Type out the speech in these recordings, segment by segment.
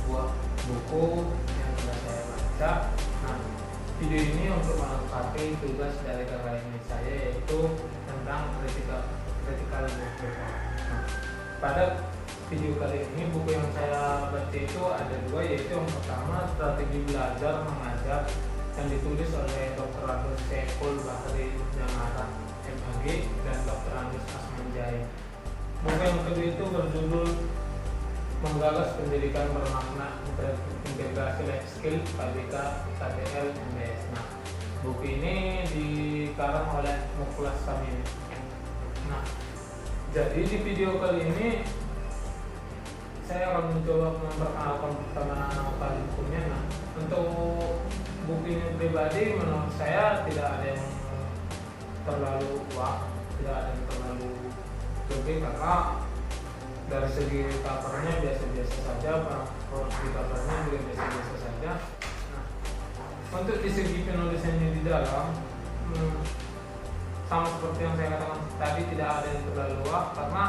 sebuah buku yang sudah saya baca. Nah, video ini untuk melengkapi tugas dari kakak ini saya, yaitu tentang critical thinking. Nah, pada video kali ini buku yang saya baca itu ada dua, yaitu yang pertama Strategi Belajar Mengajar yang ditulis oleh Dr. Agus Saiful Bahri Jamara MAG dan Dr. Agus Asmanjaya. Buku yang kedua itu berjudul Menggagas Pendidikan Bermakna Integrasi Life Skill KBK KTL MBS. Nah, buku ini dikarang oleh Muklas Samin. Nah, jadi di video kali ini saya akan mencoba memperkenalkan pertama kali bukunya. Nah, untuk buku ini pribadi menurut saya tidak ada yang terlalu wah, tidak ada yang terlalu lebih, karena dari segi covernya biasa-biasa saja, produksi covernya juga biasa-biasa saja. Nah, untuk di segi penulisannya di dalam sama seperti yang saya katakan tadi, tidak ada yang terlalu wah, karena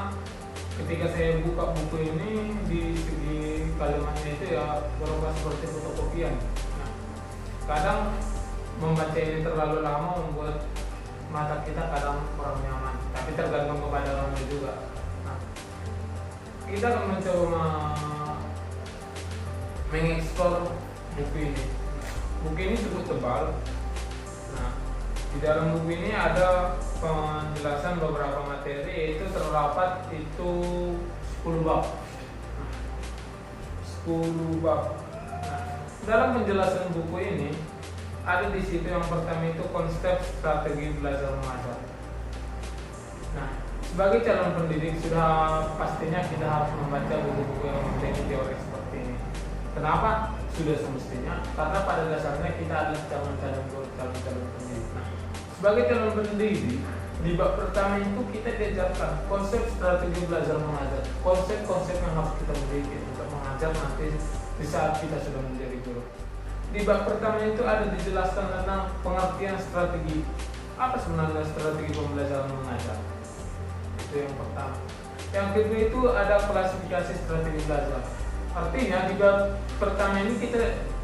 ketika saya buka buku ini di segi kalimatnya itu ya berubah seperti fotokopian. Nah, kadang membaca ini terlalu lama membuat mata kita kadang kurang nyaman, tapi tergantung kepada orangnya juga. Nah, kita akan mencoba mengeksplor buku ini. Buku ini cukup tebal. Nah, di dalam buku ini ada penjelasan beberapa materi, yaitu terdapat itu 10 bab. 10 bab. Nah, dalam penjelasan buku ini ada di situ yang pertama itu konsep strategi belajar mengajar. Nah, sebagai calon pendidik sudah pastinya kita harus membaca buku-buku yang memiliki teori seperti ini. Kenapa? Sudah semestinya, karena pada dasarnya kita adalah calon-calon pendidik. Nah, sebagai calon pendidik, di bab pertama itu kita diajarkan konsep strategi belajar mengajar, konsep-konsep yang harus kita miliki untuk mengajar nanti di saat kita sudah menjadi guru. Di bab pertama itu ada dijelaskan tentang pengertian strategi. Apa sebenarnya strategi pembelajaran mengajar? Itu yang pertama. Yang kedua itu ada klasifikasi strategi belajar. Artinya di bab pertama ini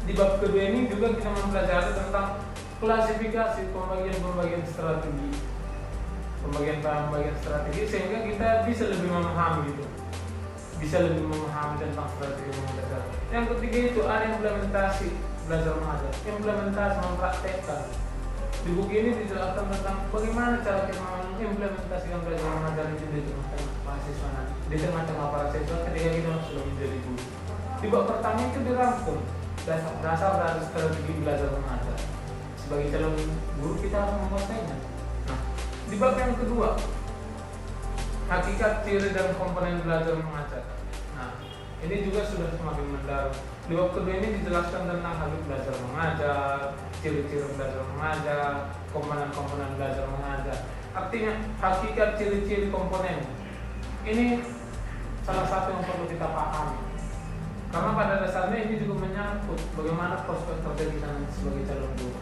di bab kedua ini juga kita mempelajari tentang klasifikasi pembagian strategi. Pembagian strategi sehingga kita bisa lebih memahami itu. Bisa lebih memahami tentang strategi belajar. Yang ketiga itu ada implementasi belajar mengajar, implementasi mempraktekkan. Di buku ini dijelaskan tentang bagaimana cara kita mengimplementasikan belajar mengajar itu di tengah-tengah mahasiswa, di tengah-tengah para siswa ketika kita sudah menjadi guru. Di bab pertama itu dirangkum dasar dari strategi belajar mengajar. Sebagai calon guru kita harus menguasainya. Nah, di bab yang kedua, hakikat, ciri dan komponen belajar mengajar. Nah, ini juga sudah semakin mendalam. Di bab kedua ini dijelaskan tentang habit belajar mengajar, ciri-ciri belajar mengajar, komponen-komponen belajar mengajar. Artinya hakikat, ciri-ciri, komponen ini salah satu yang perlu kita pahami, karena pada dasarnya ini juga menyangkut bagaimana prospek kerja kita sebagai calon guru.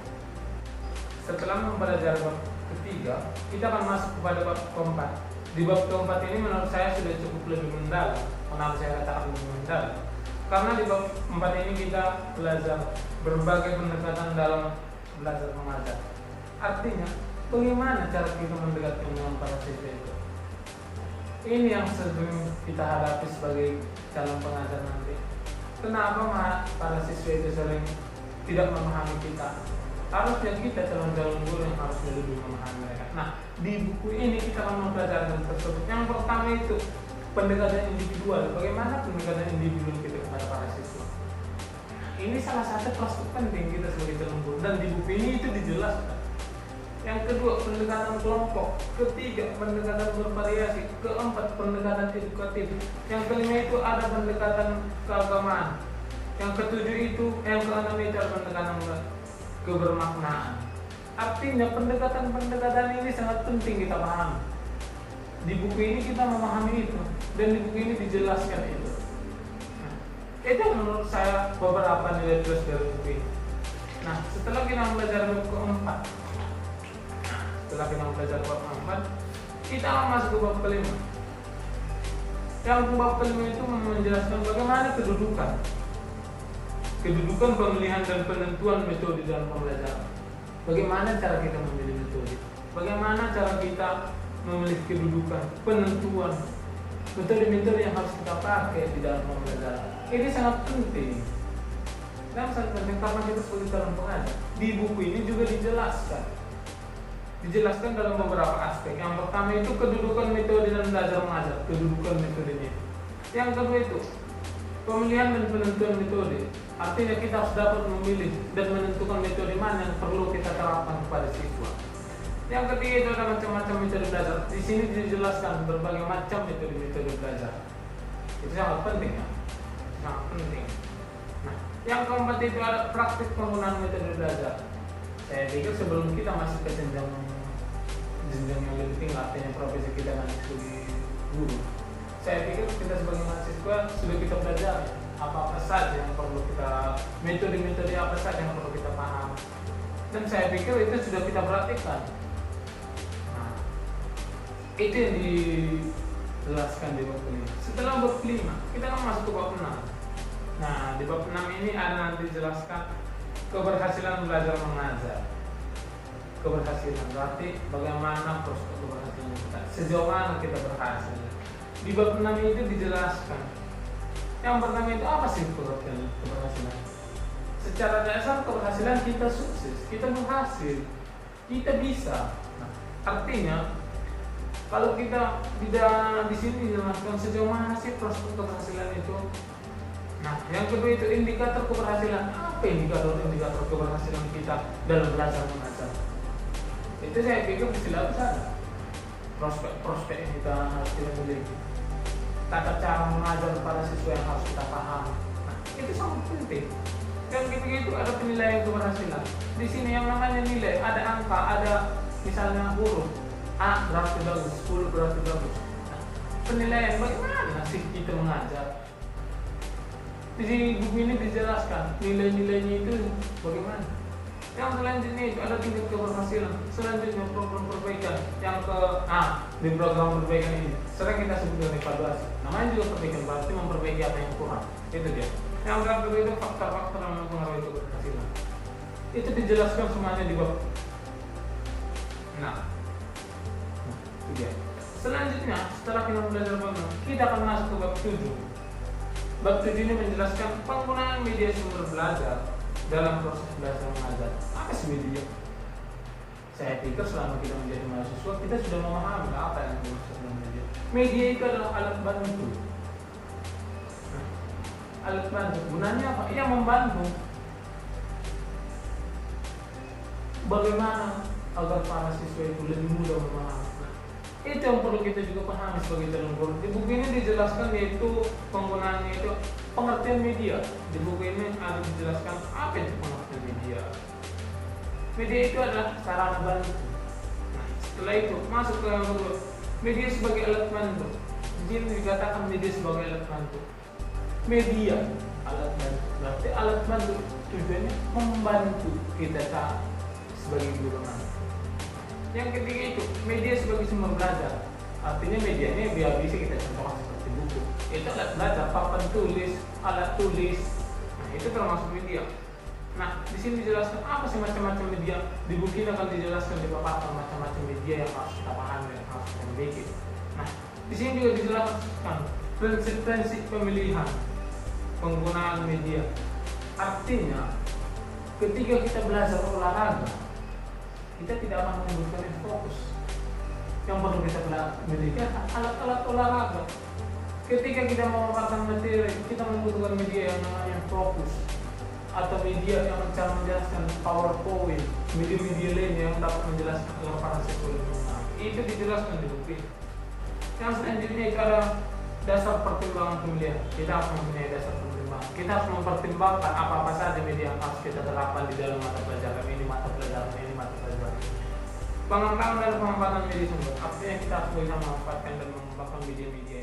Setelah mempelajari bab ketiga, kita akan masuk kepada bab keempat. Di bab keempat ini menurut saya sudah cukup lebih mendalam. Kenapa saya katakan lebih mendalam? Karena di bab 4 ini kita belajar berbagai pendekatan dalam belajar mengajar. Artinya, bagaimana cara kita mendekatkan dengan para siswa itu? Ini yang sering kita hadapi sebagai calon pengajar nanti. Kenapa para siswa itu sering tidak memahami kita? Harusnya kita calon-calon guru yang harus lebih memahami mereka. Nah, di buku ini kita akan mempelajari tersebut. Yang pertama itu pendekatan individual, bagaimana pendekatan individu kita kepada para siswa. Ini salah satu prospek penting kita sebagai calon guru, dan di buku ini itu dijelaskan. Yang kedua, pendekatan kelompok. Ketiga, pendekatan bervariasi. Keempat, pendekatan edukatif. Yang kelima itu ada pendekatan keagamaan. Yang ketujuh itu, yang keenam itu ada pendekatan kebermaknaan. Artinya pendekatan-pendekatan ini sangat penting kita pahami. Di buku ini kita memahami itu, dan di buku ini dijelaskan itu. Nah, itu menurut saya beberapa nilai plus dari buku ini. Nah, setelah kita belajar bab keempat, kita akan masuk ke bab kelima. Yang bab kelima itu menjelaskan bagaimana kedudukan kedudukan pemilihan dan penentuan metode dalam pembelajaran. Bagaimana cara kita memilih metode? Bagaimana cara kita memilih kedudukan, penentuan metode-metode yang harus kita pakai di dalam pembelajaran? Ini sangat penting. Dan sangat penting karena kita sebagai calon pengajar. Di buku ini juga dijelaskan dalam beberapa aspek. Yang pertama itu kedudukan metode dan belajar mengajar, kedudukan metodenya. Yang kedua itu pemilihan dan penentuan metode. Artinya kita harus dapat memilih dan menentukan metode mana yang perlu kita terapkan kepada siswa. Yang ketiga itu ada macam-macam metode belajar. Di sini dijelaskan berbagai macam metode belajar. Itu sangat penting ya, sangat penting. Nah, yang keempat itu ada praktik penggunaan metode belajar. Saya pikir sebelum kita masuk ke jenjang yang lebih tinggi, artinya profesi kita nanti sebagai guru, saya pikir kita sebagai mahasiswa sudah kita belajar apa-apa saja yang perlu kita, metode-metode apa saja yang perlu kita paham, dan saya pikir itu sudah kita praktikkan. Nah, itu yang dijelaskan di bab 5. Setelah bab 5 kita akan masuk ke bab 6. Nah, di bab 6 ini ada nanti dijelaskan keberhasilan belajar mengajar. Keberhasilan berarti bagaimana prospek keberhasilan kita, sejauh mana kita berhasil. Di bab 6 itu dijelaskan. Yang pertama itu apa sih keberhasilan? Secara dasar keberhasilan kita sukses, kita berhasil, kita bisa. Nah, artinya kalau kita tidak di sini dijelaskan sejauh mana sih prospek keberhasilan itu. Nah, yang kedua itu indikator keberhasilan. Apa indikator keberhasilan kita dalam belajar mengajar? Itu saya pikir di silabus ada. Prospek yang kita harus miliki. Tata cara mengajar para siswa yang harus kita paham. Nah, itu sangat penting. Yang ketiga itu ada penilaian keberhasilan. Di sini yang namanya nilai, ada angka, ada misalnya huruf. A berarti bagus, 10 berarti bagus. Nah, penilaian bagaimana sih kita mengajar? Di buku ini dijelaskan nilai-nilainya itu bagaimana. Yang selanjutnya itu ada tingkat keberhasilan. Selanjutnya program perbaikan. Yang di program perbaikan ini sering kita sebut dengan evaluasi. Namanya juga perbaikan, berarti memperbaiki apa yang kurang. Itu dia. Yang terakhir itu faktor-faktor yang mempengaruhi keberhasilan. Itu dijelaskan semuanya di bab. Nah, itu dia. Selanjutnya setelah kita belajar bab 6, kita akan masuk ke bab 7. Bab 7 ini menjelaskan penggunaan media sumber belajar dalam proses belajar mengajar. Apa sih media? Saya pikir selama kita menjadi mahasiswa kita sudah memahami apa yang dimaksud dengan media. Media itu adalah alat bantu. Nah, alat bantu gunanya apa? Ia membantu. Bagaimana agar para siswa itu lebih mudah memahami? Itu yang perlu kita juga pahami sebagai calon guru. Di buku ini dijelaskan yaitu penggunaannya itu pengertian media. Di buku ini ada dijelaskan apa itu pengertian media. Media itu adalah sarana bantu. Nah, setelah itu masuk ke yang kedua, media sebagai alat bantu. Di sini dikatakan media sebagai alat bantu. Media alat bantu. Berarti alat bantu tujuannya membantu kita sebagai guru nanti. Yang ketiga itu media sebagai sumber belajar. Artinya medianya biar bisa kita contohkan seperti buku. Itu alat belajar, papan tulis, alat tulis. Nah, itu termasuk media. Nah, di sini dijelaskan apa sih macam-macam media. Di buku ini akan dijelaskan di papan macam-macam media yang harus kita pahami dan harus kita miliki. Nah, di sini juga dijelaskan prinsip-prinsip pemilihan penggunaan media. Artinya, ketika kita belajar olahraga, kita tidak akan membutuhkan fokus. Yang perlu kita miliki alat-alat olahraga. Ketika kita memaparkan materi, kita membutuhkan media yang namanya fokus, atau media yang menjelaskan PowerPoint, media-media lain yang dapat menjelaskan agar para siswa lebih memahami. Itu dijelaskan di buku. Yang selanjutnya itu ada dasar pertimbangan pemilihan. Kita harus mempunyai dasar pertimbangan. Kita harus mempertimbangkan apa-apa saja media yang harus kita terapkan di dalam mata pelajaran ini, mata pelajaran ini, mata pelajaran ini. Pengetahuan dan pemanfaatan media sumber. Artinya kita harus bisa memanfaatkan dan mengembangkan media-media